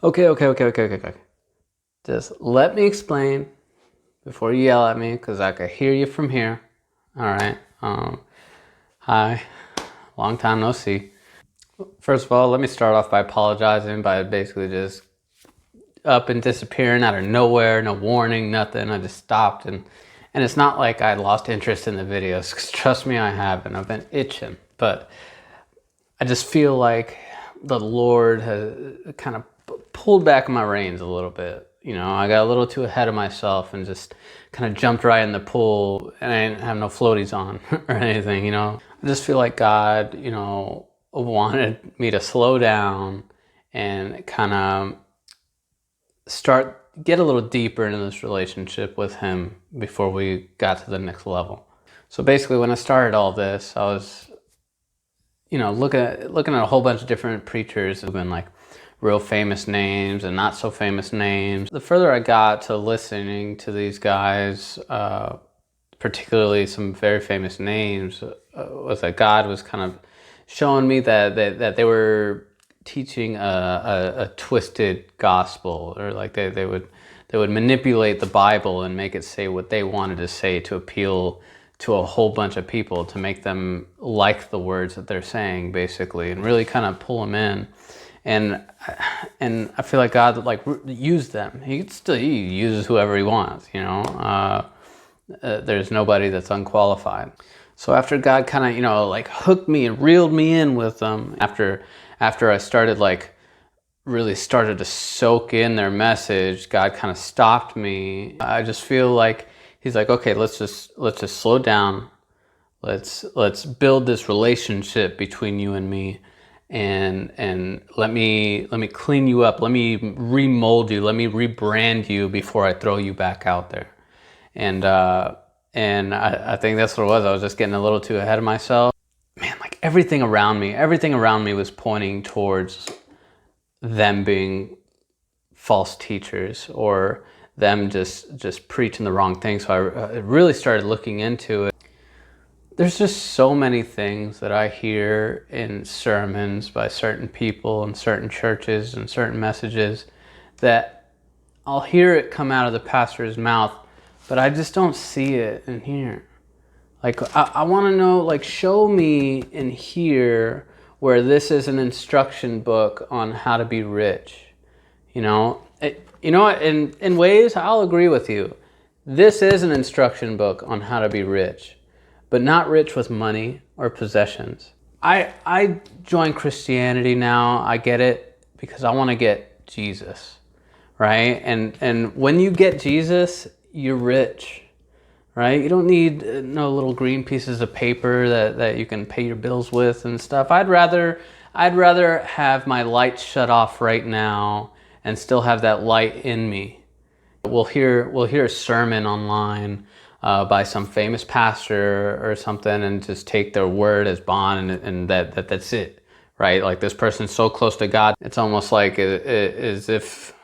Okay. Just let me explain before you yell at me, because I could hear you from here. All right. Hi. Long time no see. First of all, let me start off by apologizing by basically just up and disappearing out of nowhere, no warning, nothing. I just stopped, and it's not like I lost interest in the videos, because trust me, I haven't. I've been itching, but I just feel like the Lord has kind of pulled back my reins a little bit. You know, I got a little too ahead of myself and just kind of jumped right in the pool, and I didn't have no floaties on or anything, you know. I just feel like God, you know, wanted me to slow down and kind of get a little deeper into this relationship with Him before we got to the next level. So basically, when I started all this, I was, you know, looking at a whole bunch of different preachers who've been like real famous names and not so famous names. The further I got to listening to these guys, particularly some very famous names, was that God was kind of showing me that they were teaching a twisted gospel, or like they would manipulate the Bible and make it say what they wanted to say to appeal to a whole bunch of people, to make them like the words that they're saying, basically, and really kind of pull them in. And I feel like God like used them. He uses whoever He wants, you know. There's nobody that's unqualified. So after God kind of, you know, like hooked me and reeled me in with them, after I started like really started to soak in their message, God kind of stopped me. I just feel like He's like, okay, let's just slow down. Let's build this relationship between you and me, and let me clean you up. Let me remold you. Let me rebrand you before I throw you back out there. And I think that's what it was. I was just getting a little too ahead of myself. Man, like everything around me was pointing towards them being false teachers, or them just preaching the wrong thing. So I really started looking into it. There's just so many things that I hear in sermons by certain people in certain churches and certain messages that I'll hear it come out of the pastor's mouth, but I just don't see it in here. Like, I want to know, like, show me in here where this is an instruction book on how to be rich. You know, in ways, I'll agree with you. This is an instruction book on how to be rich, but not rich with money or possessions. I joined Christianity now. I get it because I want to get Jesus, right? And when you get Jesus, you're rich, right? You don't need no little green pieces of paper that you can pay your bills with and stuff. I'd rather have my light shut off right now and still have that light in me. We'll hear a sermon online by some famous pastor or something, and just take their word as bond, and that's it, right? Like, this person's so close to God, it's almost like as if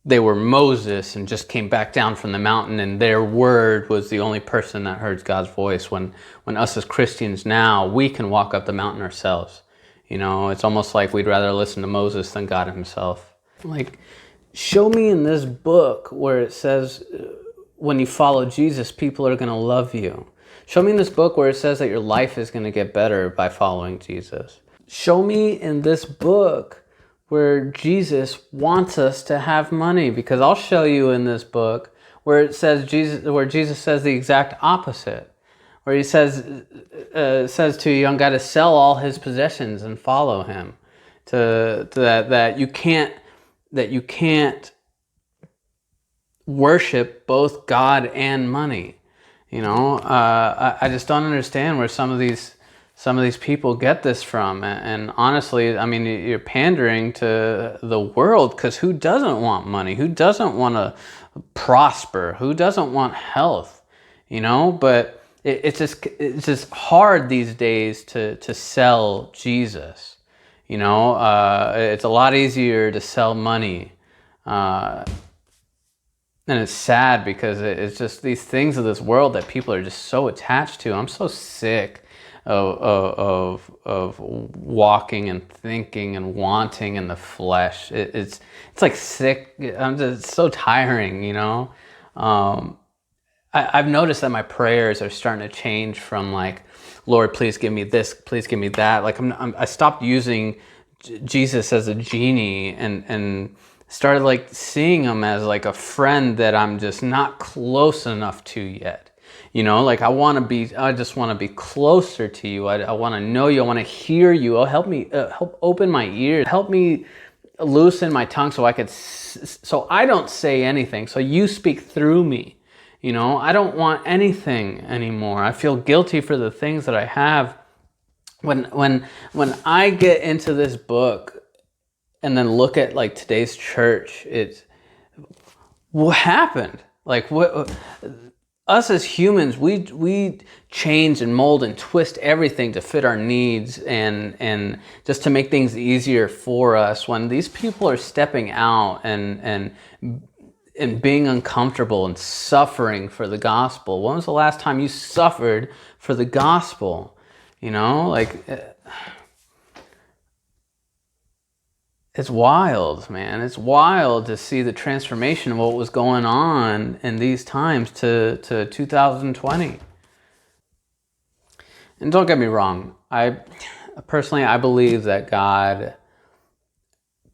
they were Moses and just came back down from the mountain, and their word was the only person that heard God's voice. When us as Christians now, we can walk up the mountain ourselves. You know, it's almost like we'd rather listen to Moses than God Himself. Like, show me in this book where it says when you follow Jesus, people are going to love you. Show me in this book where it says that your life is going to get better by following Jesus. Show me in this book where Jesus wants us to have money, because I'll show you in this book where it says Jesus says the exact opposite, where He says to a young guy to sell all his possessions and follow Him. That you can't worship both God and money. You know, I just don't understand where some of these people get this from. And honestly, I mean, you're pandering to the world, because who doesn't want money? Who doesn't want to prosper? Who doesn't want health? You know, but it's just hard these days to sell Jesus. You know, it's a lot easier to sell money. And it's sad, because it's just these things of this world that people are just so attached to. I'm so sick of walking and thinking and wanting in the flesh. It's like sick. It's so tiring, you know. I've noticed that my prayers are starting to change from like, Lord, please give me this, please give me that. Like I stopped using Jesus as a genie and started like seeing him as like a friend that I'm just not close enough to yet. You know, like I just want to be closer to you. I want to know you. I want to hear you. Oh, help me, help open my ears. Help me loosen my tongue so so I don't say anything. So you speak through me. You know, I don't want anything anymore. I feel guilty for the things that I have. When I get into this book and then look at like today's church, it's what happened? Like what us as humans, we change and mold and twist everything to fit our needs and just to make things easier for us, when these people are stepping out and being uncomfortable and suffering for the gospel. When was the last time you suffered for the gospel? You know, like it's wild, man. It's wild to see the transformation of what was going on in these times to 2020. And don't get me wrong, I believe that God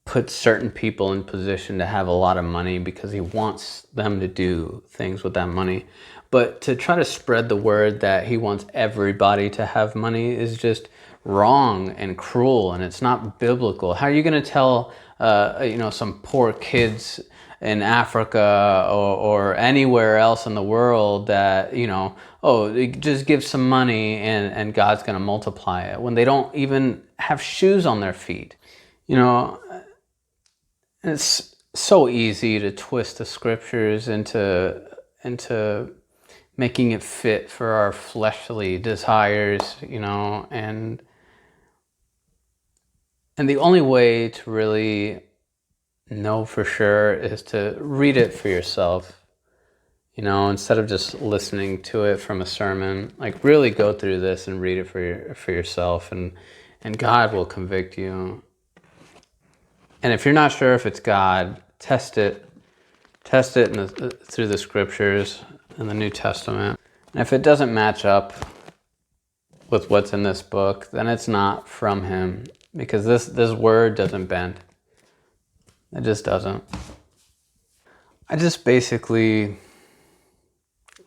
put certain people in position to have a lot of money because he wants them to do things with that money. But to try to spread the word that he wants everybody to have money is just wrong and cruel, and it's not biblical. How are you going to tell some poor kids in Africa or anywhere else in the world that, just give some money and God's going to multiply it, when they don't even have shoes on their feet? You know, it's so easy to twist the scriptures into making it fit for our fleshly desires, and the only way to really know for sure is to read it for yourself, instead of just listening to it from a sermon. Like, really go through this and read it for yourself, and God will convict you. And if you're not sure if it's God, test it through the scriptures in the New Testament. And if it doesn't match up with what's in this book, then it's not from him, because this word doesn't bend. It just doesn't. I just basically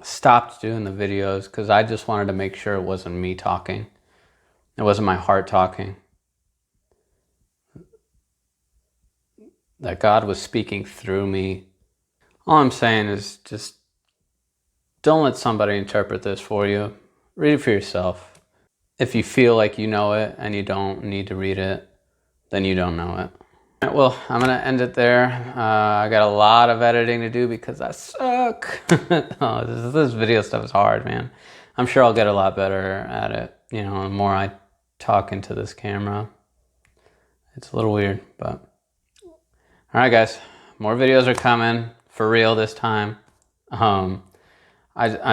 stopped doing the videos because I just wanted to make sure it wasn't me talking. It wasn't my heart talking. That God was speaking through me. All I'm saying is just don't let somebody interpret this for you. Read it for yourself. If you feel like you know it and you don't need to read it, then you don't know it. All right, well, I'm going to end it there. I got a lot of editing to do because I suck. This video stuff is hard, man. I'm sure I'll get a lot better at it, the more I talk into this camera. It's a little weird, but... All right, guys, more videos are coming for real this time. I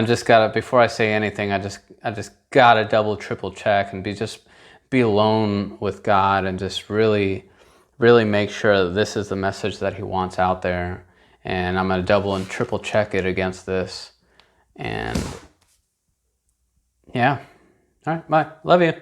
just gotta, before I say anything, I just gotta double, triple check and be alone with God and just really, really make sure that this is the message that he wants out there. And I'm gonna double and triple check it against this. And yeah, all right, bye. Love you.